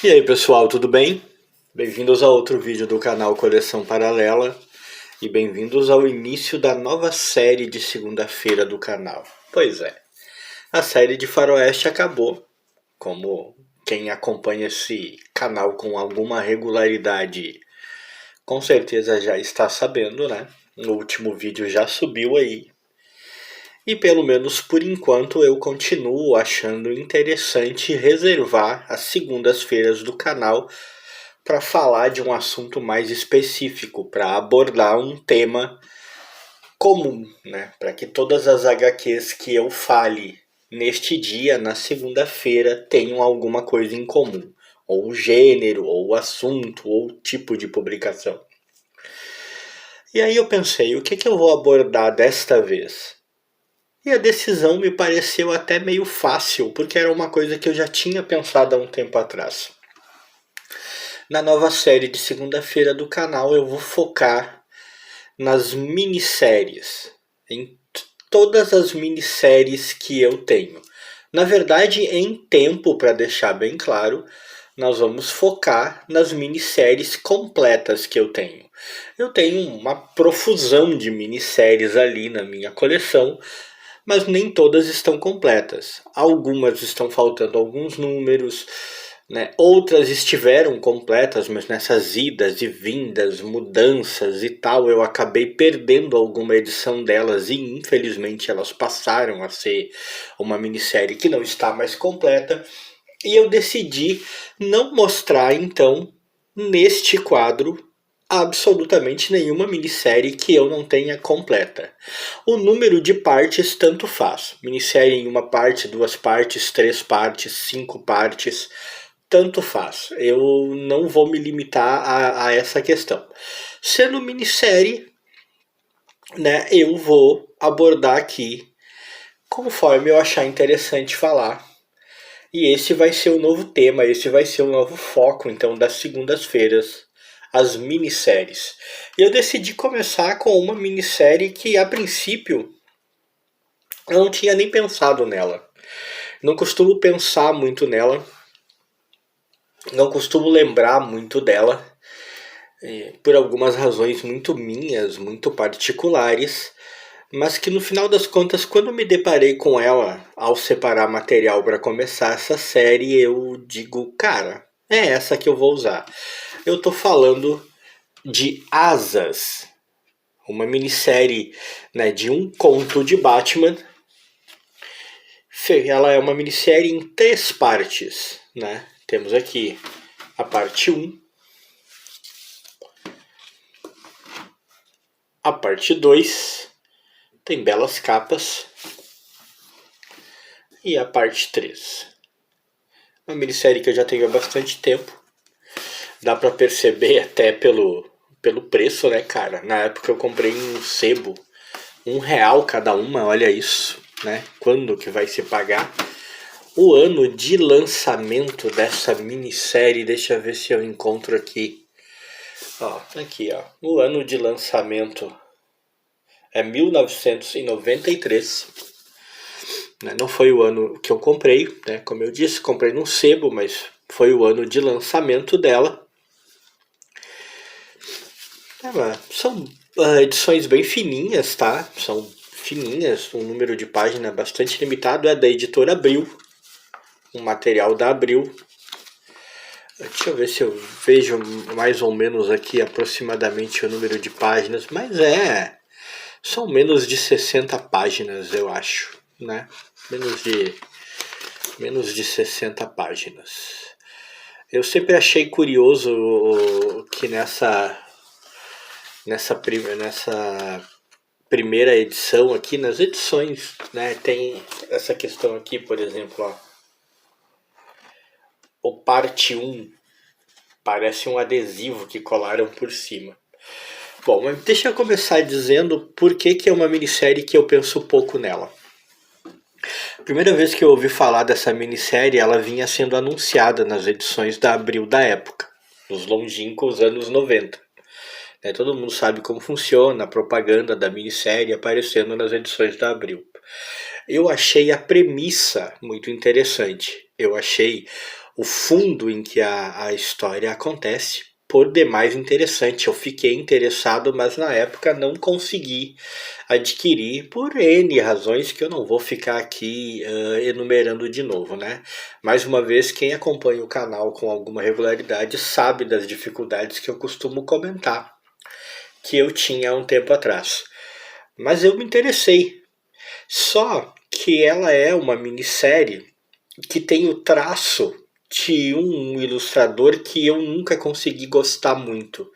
E aí pessoal, tudo bem? Bem-vindos a outro vídeo do canal Coleção Paralela e bem-vindos ao início da nova série de segunda-feira do canal. Pois é, a série de Faroeste acabou, como quem acompanha esse canal com alguma regularidade com certeza já está sabendo, né? O último vídeo já subiu aí. E pelo menos por enquanto eu continuo achando interessante reservar as segundas-feiras do canal para falar de um assunto mais específico, para abordar um tema comum, né? Para que todas as HQs que eu fale neste dia, na segunda-feira, tenham alguma coisa em comum, ou o gênero, ou o assunto, ou o tipo de publicação. E aí eu pensei, o que eu vou abordar desta vez? E a decisão me pareceu até meio fácil, porque era uma coisa que eu já tinha pensado há um tempo atrás. Na nova série de segunda-feira do canal eu vou focar nas minisséries, em todas as minisséries que eu tenho. Na verdade, em tempo, para deixar bem claro, nós vamos focar nas minisséries completas que eu tenho. Eu tenho uma profusão de minisséries ali na minha coleção, mas nem todas estão completas. Algumas estão faltando alguns números, né? Outras estiveram completas, mas nessas idas e vindas, mudanças e tal, eu acabei perdendo alguma edição delas e infelizmente elas passaram a ser uma minissérie que não está mais completa. E eu decidi não mostrar então neste quadro absolutamente nenhuma minissérie que eu não tenha completa. O número de partes tanto faz. Minissérie em uma parte, duas partes, três partes, cinco partes, tanto faz. Eu não vou me limitar a essa questão. Sendo minissérie, né, eu vou abordar aqui conforme eu achar interessante falar. E esse vai ser o novo tema, esse vai ser o novo foco então das segundas-feiras, as minisséries. E eu decidi começar com uma minissérie que a princípio eu não tinha nem pensado nela. Não costumo pensar muito nela, não costumo lembrar muito dela, por algumas razões muito minhas, muito particulares, mas que no final das contas, quando me deparei com ela, ao separar material para começar essa série, eu digo, cara, é essa que eu vou usar. Eu tô falando de Asas, uma minissérie, né, de um conto de Batman. Ela é uma minissérie em três partes, né? Temos aqui a parte 1, a parte 2, tem belas capas, e a parte 3. Uma minissérie que eu já tenho há bastante tempo. Dá pra perceber até pelo preço, né, cara? Na época eu comprei um sebo, R$ 1 cada uma, olha isso, né? Quando que vai se pagar? O ano de lançamento dessa minissérie, deixa eu ver se eu encontro aqui. Ó, aqui, ó. O ano de lançamento é 1993. Né? Não foi o ano que eu comprei, né? Como eu disse, comprei num sebo, mas foi o ano de lançamento dela. São edições bem fininhas, tá? São fininhas, um número de página bastante limitado. É da editora Abril, um material da Abril. Deixa eu ver se eu vejo mais ou menos aqui aproximadamente o número de páginas, mas são menos de 60 páginas, eu acho, né? Menos de 60 páginas. Eu sempre achei curioso que nessa primeira edição aqui, nas edições, né, tem essa questão aqui, por exemplo, ó, o parte 1 parece um adesivo que colaram por cima. Bom, mas deixa eu começar dizendo por que é uma minissérie que eu penso pouco nela. A primeira vez que eu ouvi falar dessa minissérie, ela vinha sendo anunciada nas edições da Abril da época, nos longínquos anos 90. Todo mundo sabe como funciona a propaganda da minissérie aparecendo nas edições da Abril. Eu achei a premissa muito interessante. Eu achei o fundo em que a história acontece, por demais interessante. Eu fiquei interessado, mas na época não consegui adquirir por N razões que eu não vou ficar aqui enumerando de novo, né? Mais uma vez, quem acompanha o canal com alguma regularidade sabe das dificuldades que eu costumo comentar, que eu tinha há um tempo atrás. Mas eu me interessei. Só que ela é uma minissérie que tem o traço de um ilustrador que eu nunca consegui gostar muito.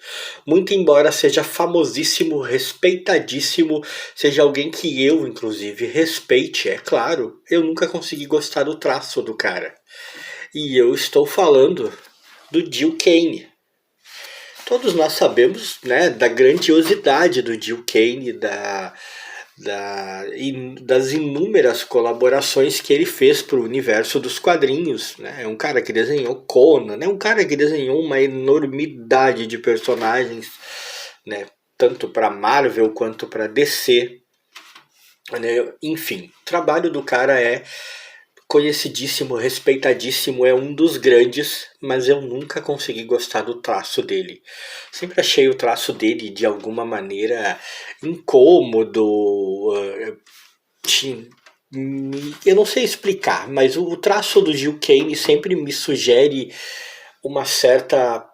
Muito embora seja famosíssimo, respeitadíssimo, seja alguém que eu, inclusive, respeite, é claro, eu nunca consegui gostar do traço do cara. E eu estou falando do Gil Kane. Todos nós sabemos, né, da grandiosidade do Gil Kane, das inúmeras colaborações que ele fez para o universo dos quadrinhos. Né? É um cara que desenhou Conan, é um cara que desenhou uma enormidade de personagens, né? Tanto para Marvel quanto para DC. Né? Enfim, o trabalho do cara é conhecidíssimo, respeitadíssimo, é um dos grandes, mas eu nunca consegui gostar do traço dele. Sempre achei o traço dele de alguma maneira incômodo. Eu não sei explicar, mas o traço do Gil Kane sempre me sugere uma certa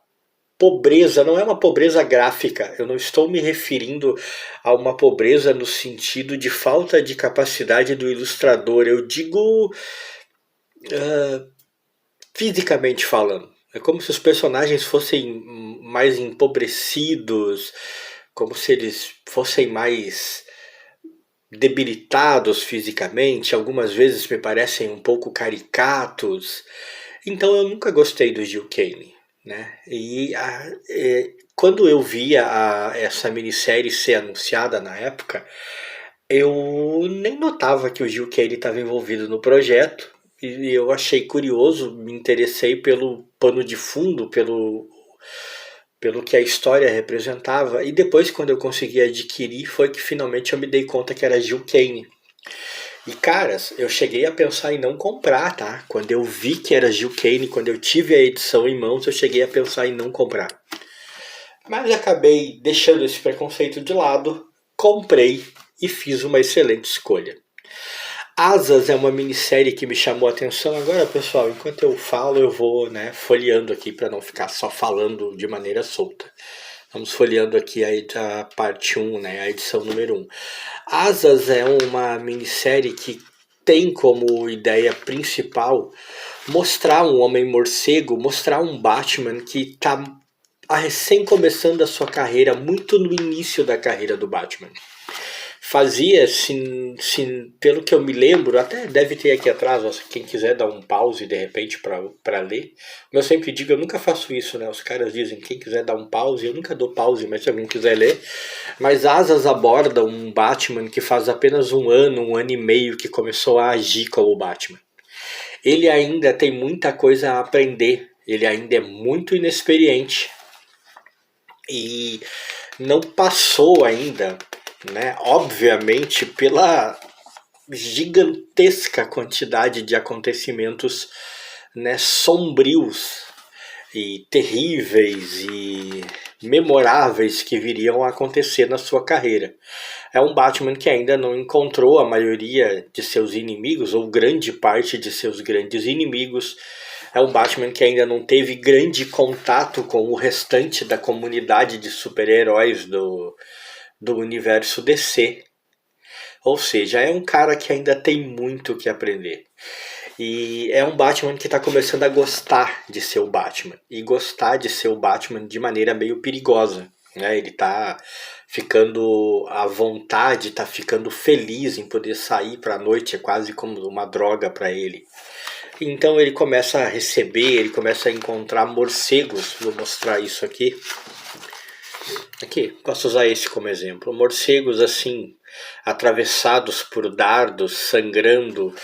pobreza. Não é uma pobreza gráfica, eu não estou me referindo a uma pobreza no sentido de falta de capacidade do ilustrador, eu digo fisicamente falando. É como se os personagens fossem mais empobrecidos, como se eles fossem mais debilitados fisicamente, algumas vezes me parecem um pouco caricatos. Então eu nunca gostei do Gil Kane. Né? Quando eu via essa minissérie ser anunciada na época, eu nem notava que o Gil Kane estava envolvido no projeto. E eu achei curioso, me interessei pelo pano de fundo, pelo que a história representava. E depois, quando eu consegui adquirir, foi que finalmente eu me dei conta que era Gil Kane. E caras, eu cheguei a pensar em não comprar, tá? Quando eu vi que era Gil Kane, quando eu tive a edição em mãos, eu cheguei a pensar em não comprar. Mas acabei deixando esse preconceito de lado, comprei e fiz uma excelente escolha. Asas é uma minissérie que me chamou a atenção. Agora, pessoal, enquanto eu falo, eu vou, né, folheando aqui para não ficar só falando de maneira solta. Vamos folheando aqui a parte 1, né, a edição número 1. Asas é uma minissérie que tem como ideia principal mostrar um homem morcego, mostrar um Batman que está recém começando a sua carreira, muito no início da carreira do Batman. Fazia, pelo que eu me lembro, até deve ter aqui atrás, quem quiser dar um pause de repente para ler. Eu sempre digo, eu nunca faço isso, né? Os caras dizem, quem quiser dar um pause, eu nunca dou pause, mas se alguém quiser ler. Mas Asas aborda um Batman que faz apenas um ano e meio que começou a agir como Batman. Ele ainda tem muita coisa a aprender, ele ainda é muito inexperiente. E não passou ainda, né, obviamente, pela gigantesca quantidade de acontecimentos, né, sombrios e terríveis e memoráveis que viriam a acontecer na sua carreira. É um Batman que ainda não encontrou a maioria de seus inimigos, ou grande parte de seus grandes inimigos. É um Batman que ainda não teve grande contato com o restante da comunidade de super-heróis do universo DC. Ou seja, é um cara que ainda tem muito que aprender. E é um Batman que está começando a gostar de ser o Batman. E gostar de ser o Batman de maneira meio perigosa. Né? Ele está ficando à vontade, está ficando feliz em poder sair para a noite. É quase como uma droga para ele. Então ele começa a receber, ele começa a encontrar morcegos. Vou mostrar isso aqui. Aqui, posso usar esse como exemplo. Morcegos assim, atravessados por dardos, sangrando,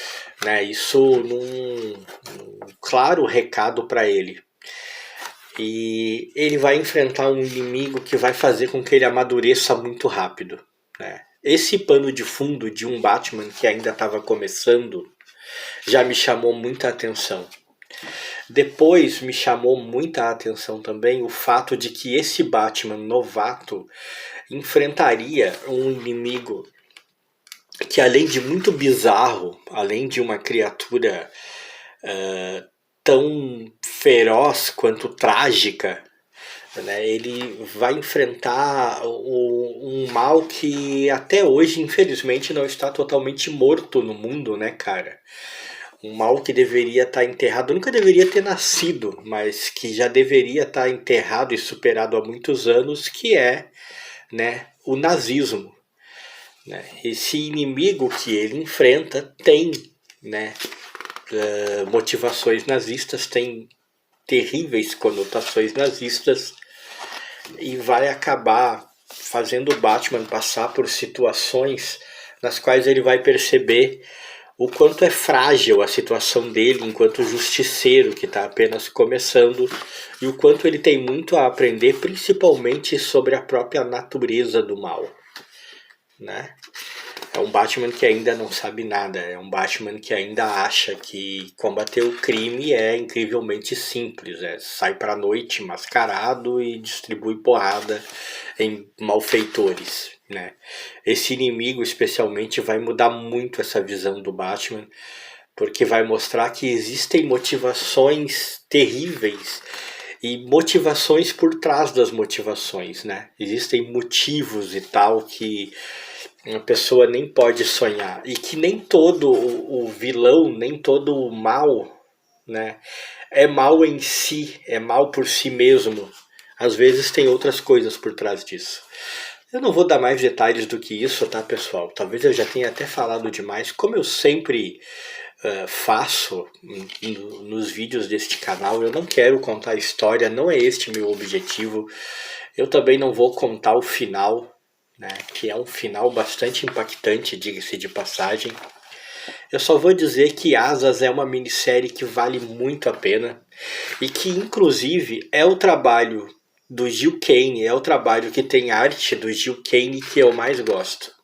né? Isso num claro recado para ele. E ele vai enfrentar um inimigo que vai fazer com que ele amadureça muito rápido, né? Esse pano de fundo de um Batman que ainda estava começando já me chamou muita atenção. Depois me chamou muita atenção também o fato de que esse Batman novato enfrentaria um inimigo que, além de muito bizarro, além de uma criatura tão feroz quanto trágica, né, ele vai enfrentar um mal que até hoje, infelizmente, não está totalmente morto no mundo, né, cara? Um mal que deveria estar enterrado, nunca deveria ter nascido, mas que já deveria estar enterrado e superado há muitos anos, que é, né, o nazismo. Né? Esse inimigo que ele enfrenta tem, né, motivações nazistas, tem terríveis conotações nazistas e vai acabar fazendo o Batman passar por situações nas quais ele vai perceber o quanto é frágil a situação dele enquanto justiceiro que está apenas começando e o quanto ele tem muito a aprender, principalmente sobre a própria natureza do mal, né? É um Batman que ainda não sabe nada, é um Batman que ainda acha que combater o crime é incrivelmente simples, sai pra noite mascarado e distribui porrada em malfeitores, né? Esse inimigo especialmente vai mudar muito essa visão do Batman, porque vai mostrar que existem motivações terríveis e motivações por trás das motivações, né? Existem motivos e tal que uma pessoa nem pode sonhar. E que nem todo o vilão, nem todo o mal, né, é mal em si, é mal por si mesmo. Às vezes tem outras coisas por trás disso. Eu não vou dar mais detalhes do que isso, tá, pessoal? Talvez eu já tenha até falado demais. Como eu sempre faço nos vídeos deste canal, eu não quero contar a história, não é este meu objetivo. Eu também não vou contar o final, né, que é um final bastante impactante, diga-se de passagem. Eu só vou dizer que Asas é uma minissérie que vale muito a pena e que, inclusive, é o trabalho do Gil Kane, é o trabalho que tem arte do Gil Kane que eu mais gosto.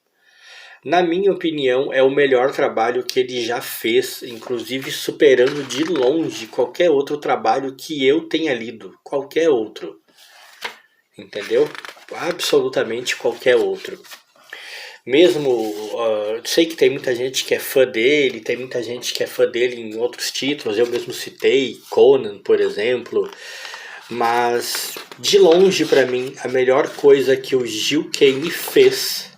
Na minha opinião, é o melhor trabalho que ele já fez, inclusive superando de longe qualquer outro trabalho que eu tenha lido, qualquer outro. Entendeu? Absolutamente qualquer outro. Mesmo, sei que tem muita gente que é fã dele, tem muita gente que é fã dele em outros títulos, eu mesmo citei Conan, por exemplo, mas de longe para mim a melhor coisa que o Gil Kane fez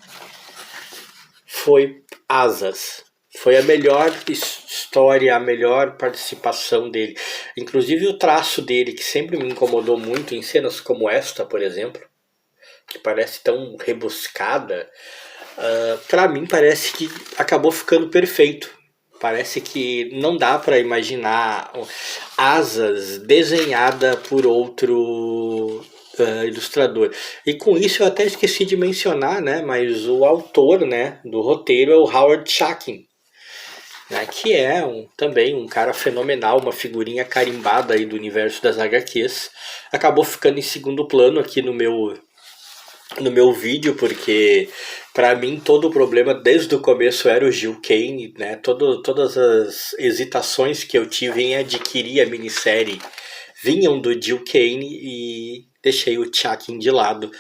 foi Asas. Foi a melhor história, a melhor participação dele. Inclusive o traço dele, que sempre me incomodou muito em cenas como esta, por exemplo, que parece tão rebuscada, para mim parece que acabou ficando perfeito. Parece que não dá para imaginar Asas desenhada por outro ilustrador. E com isso eu até esqueci de mencionar, né, mas o autor, né, do roteiro é o Howard Chaykin, né, que é também um cara fenomenal, uma figurinha carimbada aí do universo das HQs. Acabou ficando em segundo plano aqui no meu vídeo, porque para mim todo o problema desde o começo era o Gil Kane, né? Todas as hesitações que eu tive em adquirir a minissérie vinham do Gil Kane e deixei o Chaykin de lado.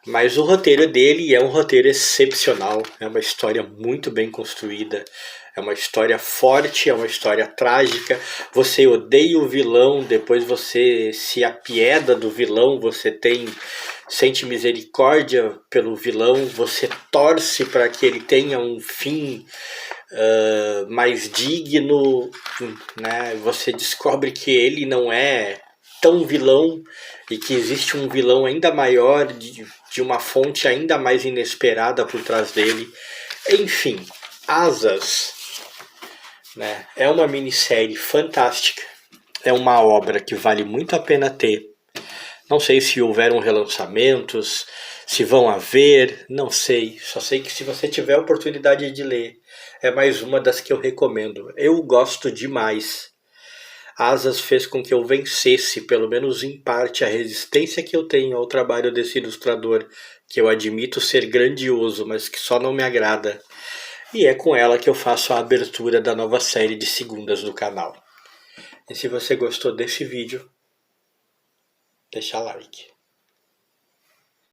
Mas o roteiro dele é um roteiro excepcional, é uma história muito bem construída, é uma história forte, é uma história trágica. Você odeia o vilão, depois você se apieda do vilão, você sente misericórdia pelo vilão, você torce para que ele tenha um fim mais digno, né? Você descobre que ele não é tão vilão e que existe um vilão ainda maior, de uma fonte ainda mais inesperada por trás dele. Enfim, Asas, né, é uma minissérie fantástica, é uma obra que vale muito a pena ter. Não sei se houveram relançamentos, se vão haver, não sei. Só sei que se você tiver a oportunidade de ler, é mais uma das que eu recomendo. Eu gosto demais. Asas fez com que eu vencesse, pelo menos em parte, a resistência que eu tenho ao trabalho desse ilustrador, que eu admito ser grandioso, mas que só não me agrada. E é com ela que eu faço a abertura da nova série de segundas do canal. E se você gostou desse vídeo, deixa like.